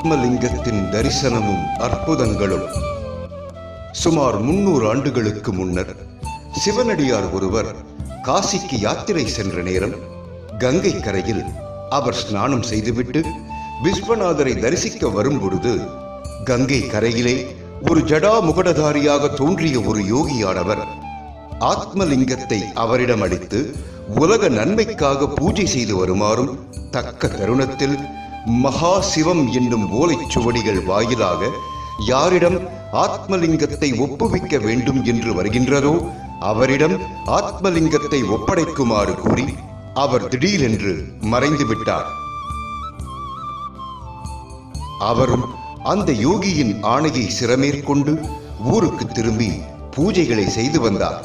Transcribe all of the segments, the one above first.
ஆத்மலிங்கத்தின் தரிசனமும் அற்புதங்களும். சுமார் 300 ஆண்டுகளுக்கு முன்னர் சிவனடியார் ஒருவர் காசிக்கு யாத்திரை சென்ற நேரம் கங்கை கரையில் அவர் ஸ்நானம் செய்துவிட்டு விஸ்வநாதரை தரிசிக்க வரும்பொழுது கங்கை கரையிலே ஒரு ஜடா முகடதாரியாக தோன்றிய ஒரு யோகியானவர் ஆத்மலிங்கத்தை அவரிடம் அளித்து உலக நன்மைக்காக பூஜை செய்து வருமாறும் தக்க தருணத்தில் மகா சிவம் என்னும் ஓலைச்சுவடிகள் வாயிலாக யாரிடம் ஆத்மலிங்கத்தை ஒப்புவிக்க வேண்டும் என்று வருகின்றதோ அவரிடம் ஆத்மலிங்கத்தை ஒப்படைக்குமாறு கூறி அவர் திடீரென்று மறைந்து விட்டார். அவரும் அந்த யோகியின் ஆணையை சிரமேற்கொண்டு ஊருக்கு திரும்பி பூஜைகளை செய்து வந்தார்.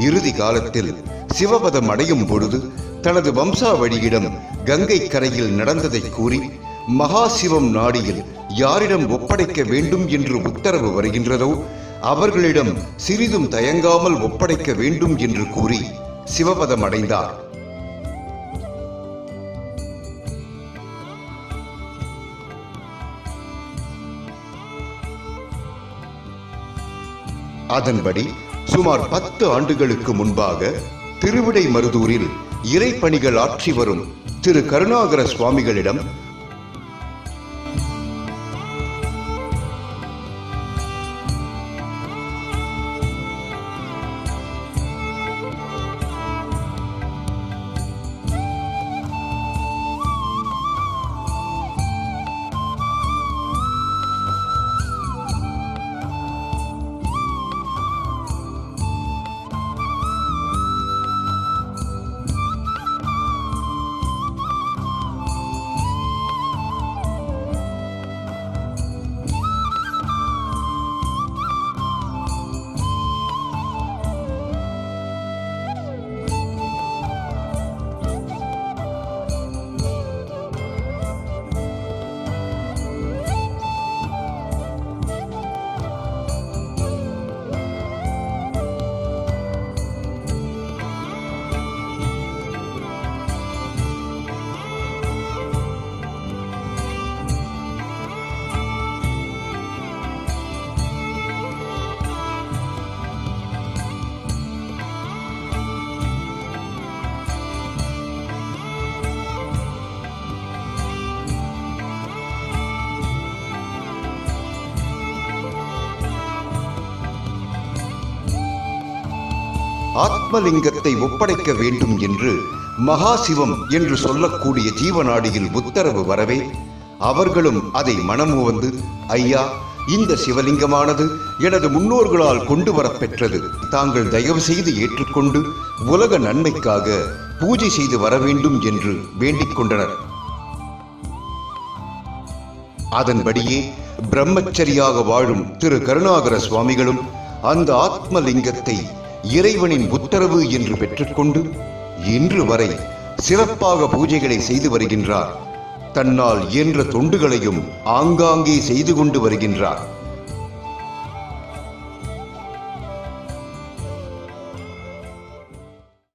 இறுதி காலத்தில் சிவபதம் அடையும் பொழுது தனது வம்சாவழியிடம் கங்கை கரையில் நடந்ததை கூறி மகாசிவம் நாடியில் யாரிடம் ஒப்படைக்க வேண்டும் என்று உத்தரவு வருகின்றதோ அவர்களிடம் சிறிதும் தயங்காமல் ஒப்படைக்க வேண்டும் என்று கூறி சிவபதம் அடைந்தார். அதன்படி சுமார் 10 ஆண்டுகளுக்கு முன்பாக திருவிடைமருதூரில் இறைப்பணிகள் ஆற்றி வரும் திரு கருணாகர சுவாமிகளிடம் ஆத்மலிங்கத்தை ஒப்படைக்க வேண்டும் என்று மகாசிவம் என்று சொல்லக்கூடிய ஜீவநாடியில் உத்தரவு வரவே அவர்களும் அதை மனமுவந்து, ஐயா, இந்த சிவலிங்கமானது எனது முன்னோர்களால் கொண்டு வரப்பெற்றது. தாங்கள் தயவு செய்து ஏற்றுக்கொண்டு உலக நன்மைக்காக பூஜை செய்து வர வேண்டும் என்று வேண்டிக் கொண்டனர். அதன்படியே பிரம்மச்சரியாக வாழும் திரு கருணாகர சுவாமிகளும் அந்த ஆத்மலிங்கத்தை இறைவனின் உத்தரவு என்று பெற்றுக்கொண்டு இன்று வரை சிறப்பாக பூஜைகளை செய்து வருகின்றார். தன்னால் இயன்ற தொண்டுகளையும் ஆங்காங்கே செய்து கொண்டு வருகின்றார்.